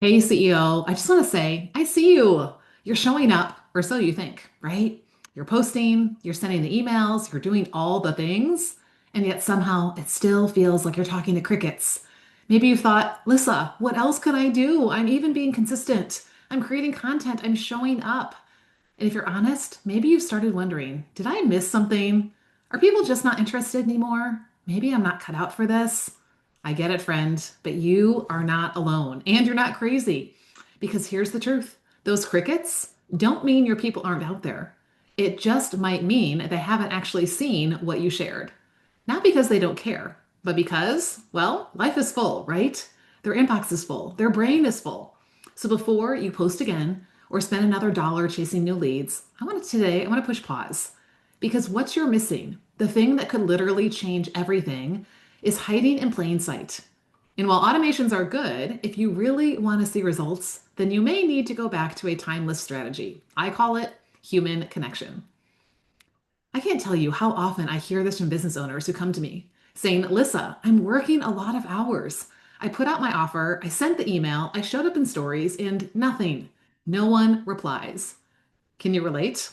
Hey, CEO, I just want to say, I see you. You're showing up, or so you think, right? You're posting, you're sending the emails, you're doing all the things, and yet somehow it still feels like you're talking to crickets. Maybe you thought, Lissa, what else could I do? I'm even being consistent. I'm creating content, I'm showing up. And if you're honest, maybe you've started wondering, did I miss something? Are people just not interested anymore? Maybe I'm not cut out for this. I get it, friend, but you are not alone and you're not crazy. Because here's the truth, those crickets don't mean your people aren't out there. It just might mean they haven't actually seen what you shared. Not because they don't care, but because, well, life is full, right? Their inbox is full, their brain is full. So before you post again or spend another dollar chasing new leads, I want to push pause because what you're missing, the thing that could literally change everything, is hiding in plain sight. And while automations are good, if you really want to see results, then you may need to go back to a timeless strategy. I call it human connection. I can't tell you how often I hear this from business owners who come to me saying, Lissa, I'm working a lot of hours. I put out my offer, I sent the email, I showed up in stories, and nothing. No one replies. Can you relate?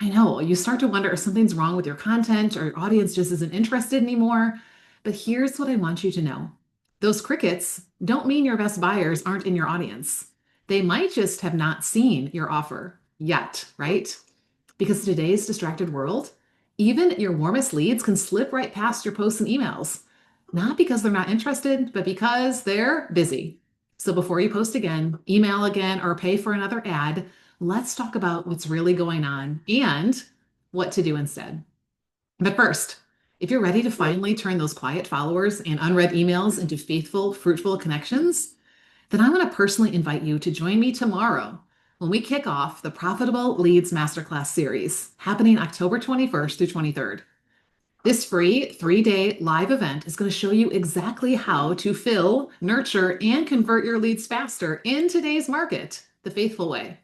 I know you start to wonder if something's wrong with your content or your audience just isn't interested anymore. But here's what I want you to know. Those crickets don't mean your best buyers aren't in your audience. They might just have not seen your offer yet, right? Because today's distracted world, even your warmest leads can slip right past your posts and emails. Not because they're not interested, but because they're busy. So before you post again, email again, or pay for another ad, let's talk about what's really going on and what to do instead. But first, if you're ready to finally turn those quiet followers and unread emails into faithful, fruitful connections, then I want to personally invite you to join me tomorrow when we kick off the Profitable Leads Masterclass series happening October 21st through 23rd. This free 3-day live event is going to show you exactly how to fill, nurture, and convert your leads faster in today's market, the faithful way.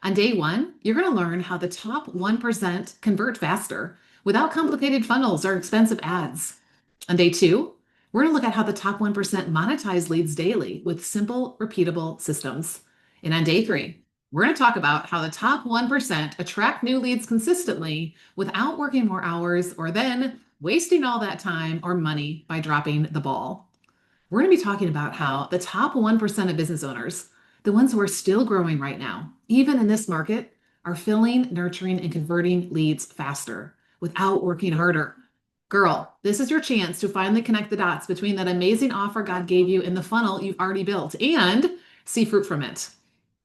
On day one, you're going to learn how the top 1% convert faster without complicated funnels or expensive ads. On day two, we're going to look at how the top 1% monetize leads daily with simple, repeatable systems. And on day three, we're going to talk about how the top 1% attract new leads consistently without working more hours or then wasting all that time or money by dropping the ball. We're going to be talking about how the top 1% of business owners, the ones who are still growing right now, even in this market, are filling, nurturing, and converting leads faster without working harder. Girl, this is your chance to finally connect the dots between that amazing offer God gave you and the funnel you've already built and see fruit from it.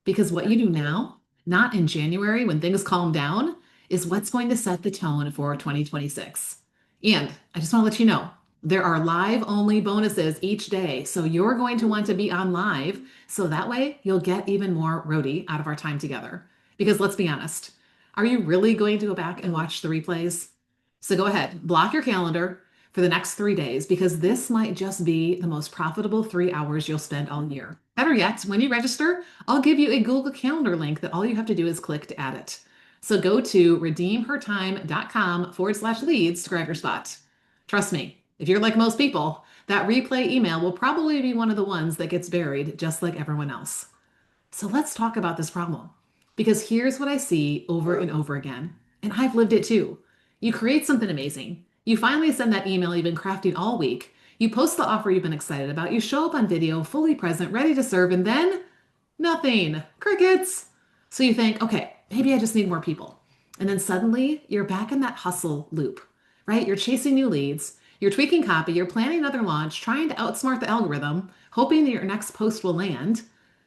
Because what you do now, not in January when things calm down, is what's going to set the tone for 2026. And I just want to let you know, there are live only bonuses each day. So you're going to want to be on live. So that way you'll get even more ROTI out of our time together. Because let's be honest, are you really going to go back and watch the replays? So go ahead, block your calendar for the next 3 days because this might just be the most profitable 3 hours you'll spend all year. Better yet, when you register, I'll give you a Google Calendar link that all you have to do is click to add it. So go to redeemhertime.com/leads to grab your spot. Trust me, if you're like most people, that replay email will probably be one of the ones that gets buried just like everyone else. So let's talk about this problem because here's what I see over and over again. And I've lived it too. You create something amazing. You finally send that email you've been crafting all week. You post the offer you've been excited about. You show up on video, fully present, ready to serve, and then nothing. Crickets. So you think, okay, maybe I just need more people. And then suddenly you're back in that hustle loop, right? You're chasing new leads. You're tweaking copy. You're planning another launch, trying to outsmart the algorithm, hoping that your next post will land.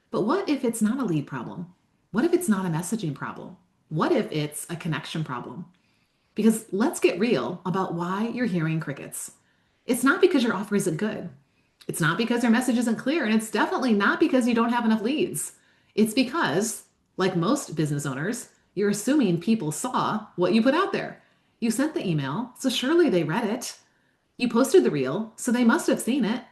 But what if it's not a lead problem? What if it's not a messaging problem? What if it's a connection problem? Because let's get real about why you're hearing crickets. It's not because your offer isn't good. It's not because your message isn't clear. And it's definitely not because you don't have enough leads. It's because, like most business owners, you're assuming people saw what you put out there. You sent the email, so surely they read it. You posted the reel, so they must have seen it.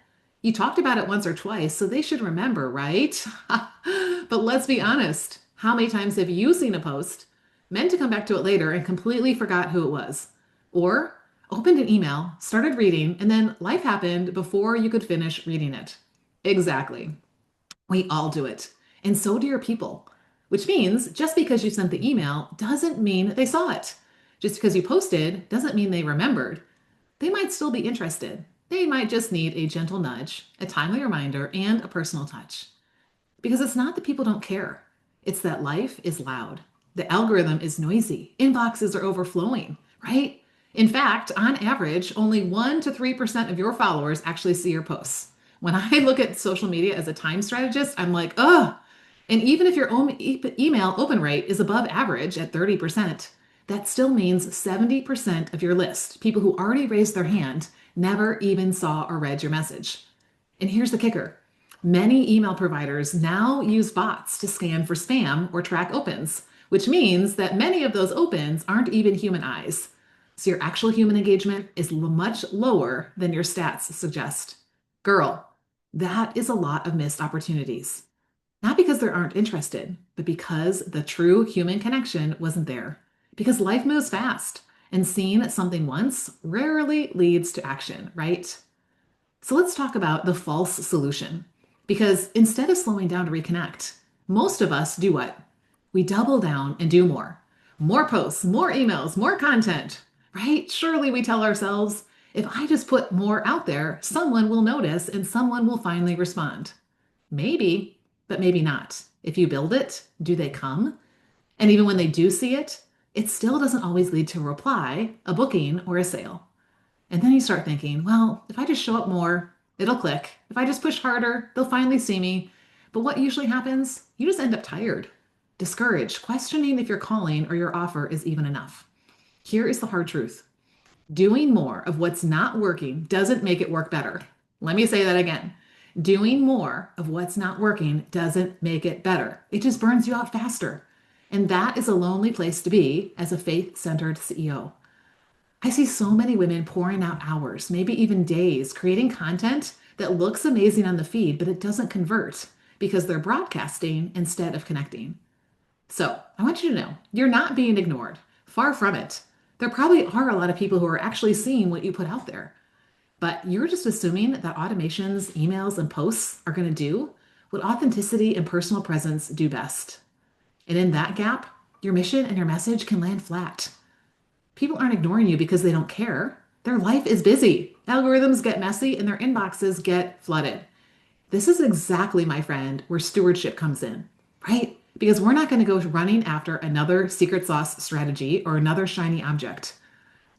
You talked about it once or twice, so they should remember, right? But let's be honest. How many times have you seen a post, meant to come back to it later, and completely forgot who it was? Or opened an email, started reading, and then life happened before you could finish reading it? Exactly. We all do it. And so do your people, which means just because you sent the email doesn't mean they saw it. Just because you posted doesn't mean they remembered. They might still be interested. They might just need a gentle nudge, a timely reminder, and a personal touch. Because it's not that people don't care, it's that life is loud. The algorithm is noisy. Inboxes are overflowing, right? In fact, on average, only 1 to 3% of your followers actually see your posts. When I look at social media as a time strategist, I'm like, ugh. And even if your own email open rate is above average at 30%, that still means 70% of your list, people who already raised their hand, never even saw or read your message. And here's the kicker. Many email providers now use bots to scan for spam or track opens, which means that many of those opens aren't even human eyes. So your actual human engagement is much lower than your stats suggest. Girl, that is a lot of missed opportunities. Not because they aren't interested, but because the true human connection wasn't there. Because life moves fast, and seeing something once rarely leads to action, right? So let's talk about the false solution. Because instead of slowing down to reconnect, most of us do what? We double down and do more. More posts, more emails, more content, right? Surely we tell ourselves, if I just put more out there, someone will notice and someone will finally respond. Maybe, but maybe not. If you build it, do they come? And even when they do see it, it still doesn't always lead to a reply, a booking, or a sale. And then you start thinking, well, if I just show up more, it'll click. If I just push harder, they'll finally see me. But what usually happens? You just end up tired, discouraged, questioning if your calling or your offer is even enough. Here is the hard truth. Doing more of what's not working doesn't make it work better. Let me say that again. Doing more of what's not working doesn't make it better. It just burns you out faster. And that is a lonely place to be as a faith-centered CEO. I see so many women pouring out hours, maybe even days, creating content that looks amazing on the feed, but it doesn't convert because they're broadcasting instead of connecting. So I want you to know you're not being ignored. Far from it. There probably are a lot of people who are actually seeing what you put out there, but you're just assuming that automations, emails, and posts are going to do what authenticity and personal presence do best. And in that gap, your mission and your message can land flat. People aren't ignoring you because they don't care. Their life is busy. Algorithms get messy and their inboxes get flooded. This is exactly, my friend, where stewardship comes in, right? Because we're not going to go running after another secret sauce strategy or another shiny object.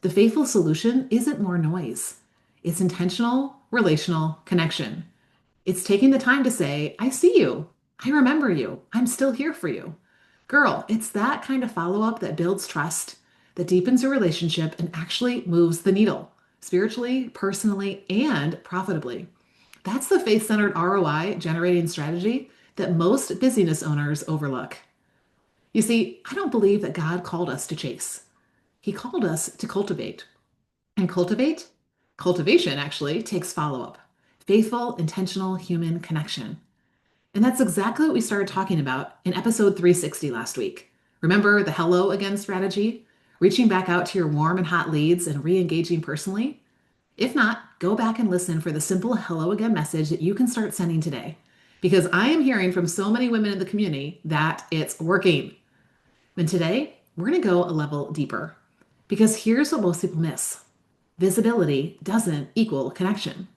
The faithful solution isn't more noise. It's intentional, relational connection. It's taking the time to say, I see you. I remember you. I'm still here for you. Girl, it's that kind of follow-up that builds trust, that deepens your relationship and actually moves the needle spiritually, personally, and profitably. That's the faith-centered ROI generating strategy that most busyness owners overlook. You see, I don't believe that God called us to chase. He called us to cultivate. And cultivation actually takes follow-up. Faithful, intentional human connection. And that's exactly what we started talking about in episode 360 last week. Remember the hello again strategy? Reaching back out to your warm and hot leads and re-engaging personally? If not, go back and listen for the simple hello again message that you can start sending today. Because I am hearing from so many women in the community that it's working. And today, we're going to go a level deeper. Because here's what most people miss. Visibility doesn't equal connection.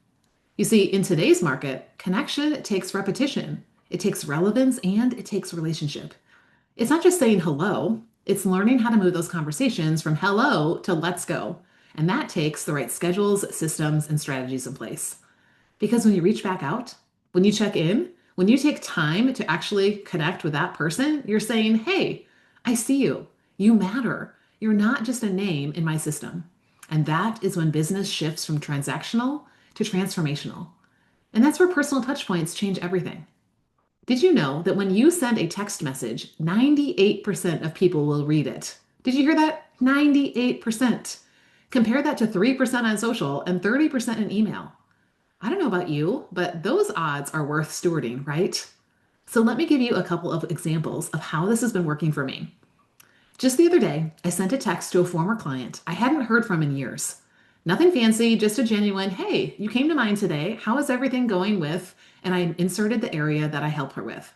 You see, in today's market, connection takes repetition, it takes relevance, and it takes relationship. It's not just saying hello, it's learning how to move those conversations from hello to let's go. And that takes the right schedules, systems, and strategies in place. Because when you reach back out, when you check in, when you take time to actually connect with that person, you're saying, hey, I see you. You matter. You're not just a name in my system. And that is when business shifts from transactional to transformational. And that's where personal touch points change everything. Did you know that when you send a text message, 98% of people will read it? Did you hear that? 98%. Compare that to 3% on social and 30% in email. I don't know about you, but those odds are worth stewarding, right? So let me give you a couple of examples of how this has been working for me. Just the other day, I sent a text to a former client I hadn't heard from in years. Nothing fancy, just a genuine, hey, you came to mind today. How is everything going with and I inserted the area that I help her with.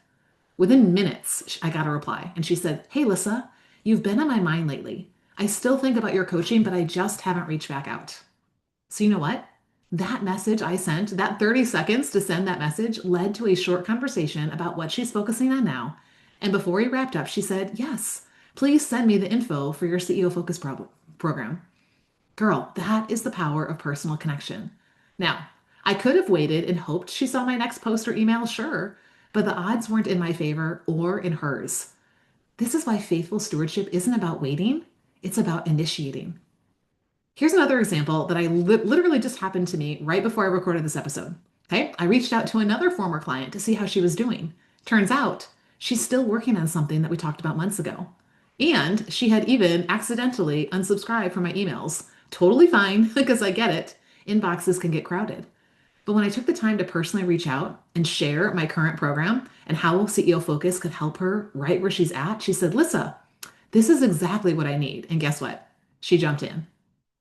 Within minutes, I got a reply and she said, "Hey, Lissa, you've been on my mind lately. I still think about your coaching, but I just haven't reached back out." So, you know what? That message I sent, that 30 seconds to send that message, led to a short conversation about what she's focusing on now. And before we wrapped up, she said, "Yes, please send me the info for your CEO Focus program." Girl, that is the power of personal connection. Now, I could have waited and hoped she saw my next post or email, sure, but the odds weren't in my favor or in hers. This is why faithful stewardship isn't about waiting, it's about initiating. Here's another example that I literally just happened to me right before I recorded this episode. Okay, I reached out to another former client to see how she was doing. Turns out she's still working on something that we talked about months ago. And she had even accidentally unsubscribed from my emails. Totally fine, because I get it. Inboxes can get crowded. But when I took the time to personally reach out and share my current program and how CEO Focus could help her right where she's at, she said, "Lissa, this is exactly what I need." And guess what? She jumped in.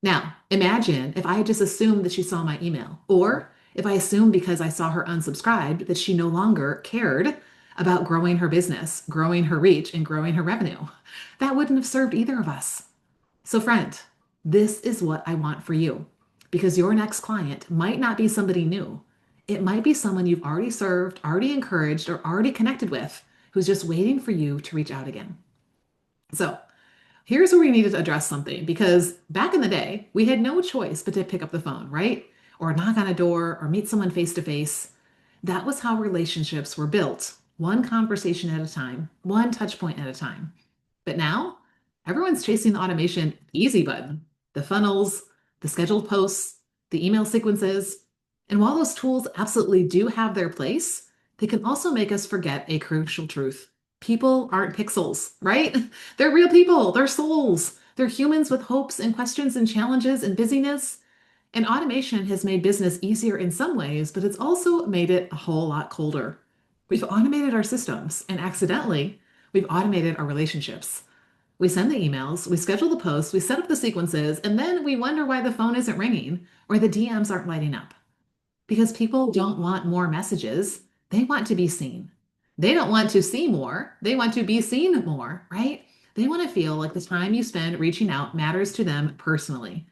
Now, imagine if I had just assumed that she saw my email, or if I assumed because I saw her unsubscribed that she no longer cared about growing her business, growing her reach, and growing her revenue. That wouldn't have served either of us. So, friend, this is what I want for you because your next client might not be somebody new. It might be someone you've already served, already encouraged, or already connected with who's just waiting for you to reach out again. So, here's where we needed to address something because back in the day, we had no choice but to pick up the phone, right? Or knock on a door or meet someone face to face. That was how relationships were built, one conversation at a time, one touch point at a time. But now, everyone's chasing the automation easy button, the funnels, the scheduled posts, the email sequences. And while those tools absolutely do have their place, they can also make us forget a crucial truth. People aren't pixels, right? They're real people, they're souls. They're humans with hopes and questions and challenges and busyness. And automation has made business easier in some ways, but it's also made it a whole lot colder. We've automated our systems, and accidentally, we've automated our relationships. We send the emails, we schedule the posts, we set up the sequences, and then we wonder why the phone isn't ringing or the DMs aren't lighting up. Because people don't want more messages, they want to be seen. They don't want to see more, they want to be seen more, right? They want to feel like the time you spend reaching out matters to them personally.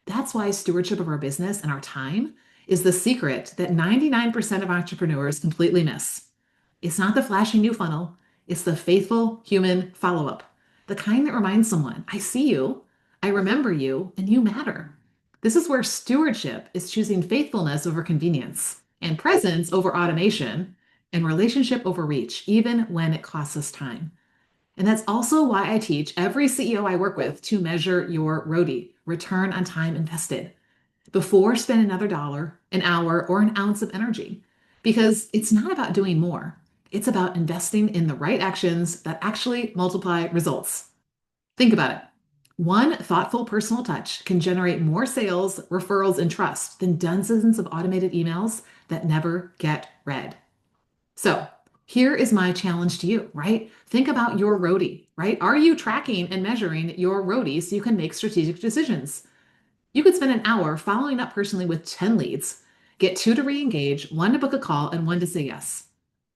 That's why stewardship of our business and our time is the secret that 99% of entrepreneurs completely miss. It's not the flashy new funnel, it's the faithful human follow up, the kind that reminds someone, "I see you, I remember you, and you matter." This is where stewardship is choosing faithfulness over convenience, and presence over automation, and relationship over reach, even when it costs us time. And that's also why I teach every CEO I work with to measure your ROTI, return on time invested, before spending another dollar, an hour, or an ounce of energy. Because it's not about doing more, it's about investing in the right actions that actually multiply results. Think about it. One thoughtful personal touch can generate more sales, referrals, and trust than dozens of automated emails that never get read. So, here is my challenge to you, right? Think about your ROTI, right? Are you tracking and measuring your ROTI so you can make strategic decisions? You could spend an hour following up personally with 10 leads, get two to re-engage, one to book a call, and one to say yes.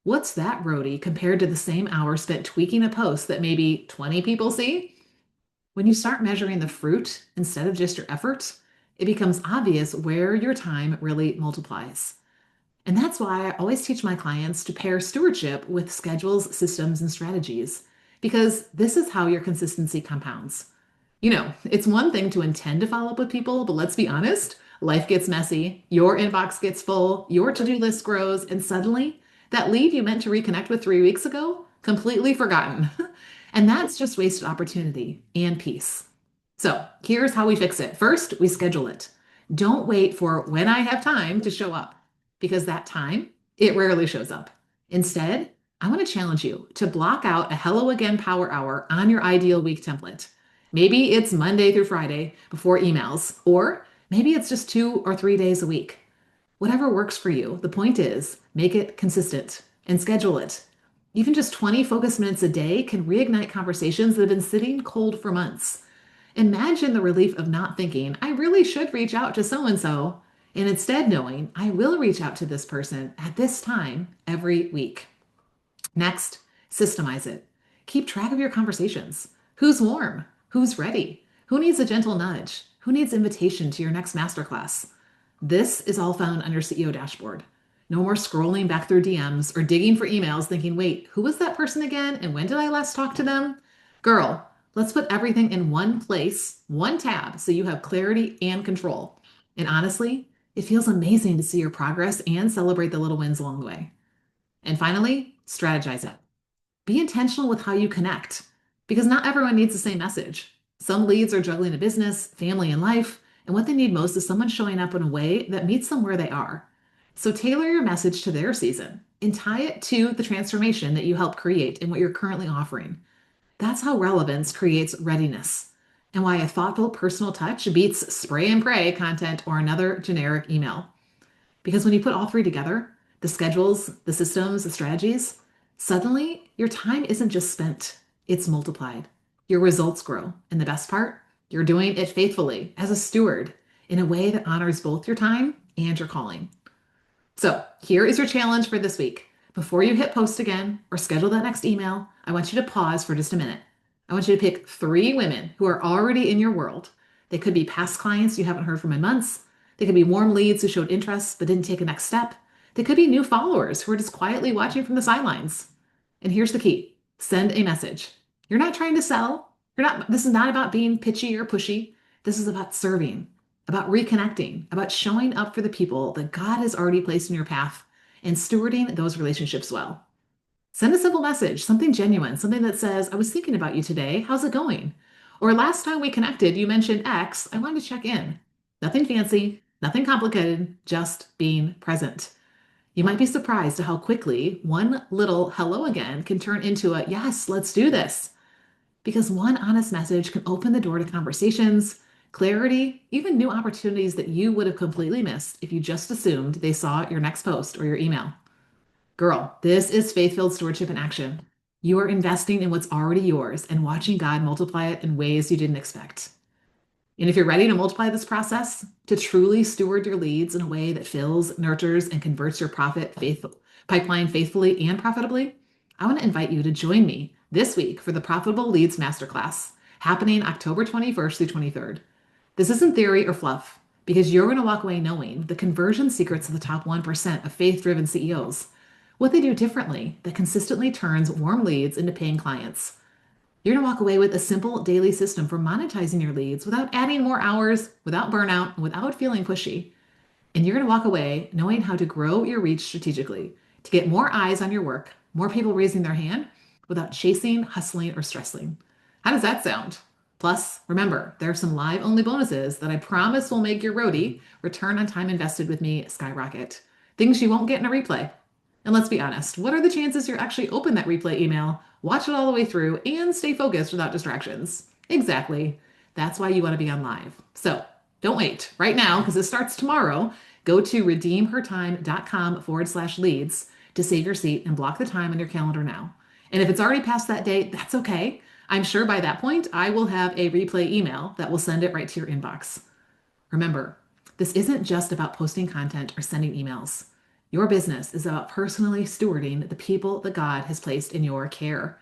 What's that ROTI compared to the same hour spent tweaking a post that maybe 20 people see? When you start measuring the fruit instead of just your efforts, it becomes obvious where your time really multiplies. And that's why I always teach my clients to pair stewardship with schedules, systems, and strategies, because this is how your consistency compounds. It's one thing to intend to follow up with people, but let's be honest, life gets messy, your inbox gets full, your to-do list grows, and suddenly that lead you meant to reconnect with 3 weeks ago, completely forgotten. And that's just wasted opportunity and peace. So here's how we fix it. First, we schedule it. Don't wait for when I have time to show up because that time, it rarely shows up. Instead, I want to challenge you to block out a Hello Again Power Hour on your ideal week template. Maybe it's Monday through Friday before emails, or maybe it's just 2 or 3 days a week. Whatever works for you. The point is, make it consistent and schedule it. Even just 20 focus minutes a day can reignite conversations that have been sitting cold for months. Imagine the relief of not thinking, "I really should reach out to so and so." and instead knowing I will reach out to this person at this time every week. Next, systemize it. Keep track of your conversations. Who's warm? Who's ready? Who needs a gentle nudge? Who needs invitation to your next masterclass? This is all found under CEO dashboard. No more scrolling back through DMs or digging for emails thinking, wait, who was that person again? And when did I last talk to them? Girl, let's put everything in one place, one tab, so you have clarity and control. And honestly, it feels amazing to see your progress and celebrate the little wins along the way. And finally, strategize it. Be intentional with how you connect because not everyone needs the same message. Some leads are juggling a business, family, and life, and what they need most is someone showing up in a way that meets them where they are. So tailor your message to their season and tie it to the transformation that you help create and what you're currently offering. That's how relevance creates readiness and why a thoughtful personal touch beats spray and pray content or another generic email. Because when you put all three together, the schedules, the systems, the strategies, suddenly your time isn't just spent, it's multiplied. Your results grow. And the best part, you're doing it faithfully as a steward in a way that honors both your time and your calling. So here is your challenge for this week. Before you hit post again or schedule that next email, I want you to pause for just a minute. I want you to pick 3 women who are already in your world. They could be past clients you haven't heard from in months. They could be warm leads who showed interest but didn't take a next step. They could be new followers who are just quietly watching from the sidelines. And here's the key. Send a message. You're not trying to sell. This is not about being pitchy or pushy. This is about serving, about reconnecting, about showing up for the people that God has already placed in your path and stewarding those relationships well. Send a simple message, something genuine, something that says, I was thinking about you today. How's it going? Or last time we connected, you mentioned X. I wanted to check in. Nothing fancy, nothing complicated, just being present. You might be surprised at how quickly one little hello again can turn into a yes, let's do this. Because one honest message can open the door to conversations, clarity, even new opportunities that you would have completely missed if you just assumed they saw your next post or your email. Girl, this is faith-filled stewardship in action. You are investing in what's already yours and watching God multiply it in ways you didn't expect. And if you're ready to multiply this process, to truly steward your leads in a way that fills, nurtures, and converts your pipeline faithfully and profitably, I want to invite you to join me this week for the Profitable Leads Masterclass, happening October 21st through 23rd. This isn't theory or fluff, because you're going to walk away knowing the conversion secrets of the top 1% of faith-driven CEOs, what they do differently that consistently turns warm leads into paying clients. You're going to walk away with a simple daily system for monetizing your leads without adding more hours, without burnout, and without feeling pushy. And you're going to walk away knowing how to grow your reach strategically to get more eyes on your work, more people raising their hand without chasing, hustling, or stressing. How does that sound? Plus, remember, there are some live only bonuses that I promise will make your ROTI, return on time invested with me, skyrocket. Things you won't get in a replay. And let's be honest, what are the chances you'll actually open that replay email, watch it all the way through, and stay focused without distractions? Exactly. That's why you want to be on live. So don't wait right now because it starts tomorrow. Go to redeemhertime.com/leads to save your seat and block the time on your calendar now. And if it's already past that date, that's okay. I'm sure by that point, I will have a replay email that will send it right to your inbox. Remember, this isn't just about posting content or sending emails. Your business is about personally stewarding the people that God has placed in your care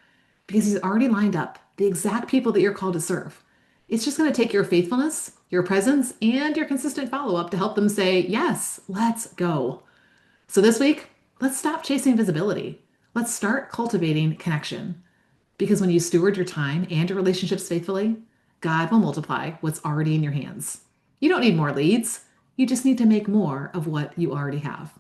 because He's already lined up the exact people that you're called to serve. It's just going to take your faithfulness, your presence, and your consistent follow-up to help them say, yes, let's go. So this week, let's stop chasing visibility. Let's start cultivating connection. Because when you steward your time and your relationships faithfully, God will multiply what's already in your hands. You don't need more leads. You just need to make more of what you already have.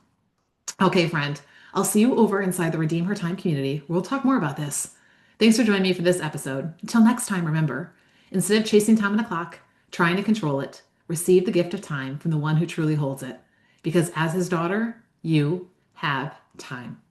Okay, friend, I'll see you over inside the Redeem Her Time community. We'll talk more about this. Thanks for joining me for this episode. Until next time, remember, instead of chasing time on the clock, trying to control it, receive the gift of time from the one who truly holds it. Because as his daughter, you have time.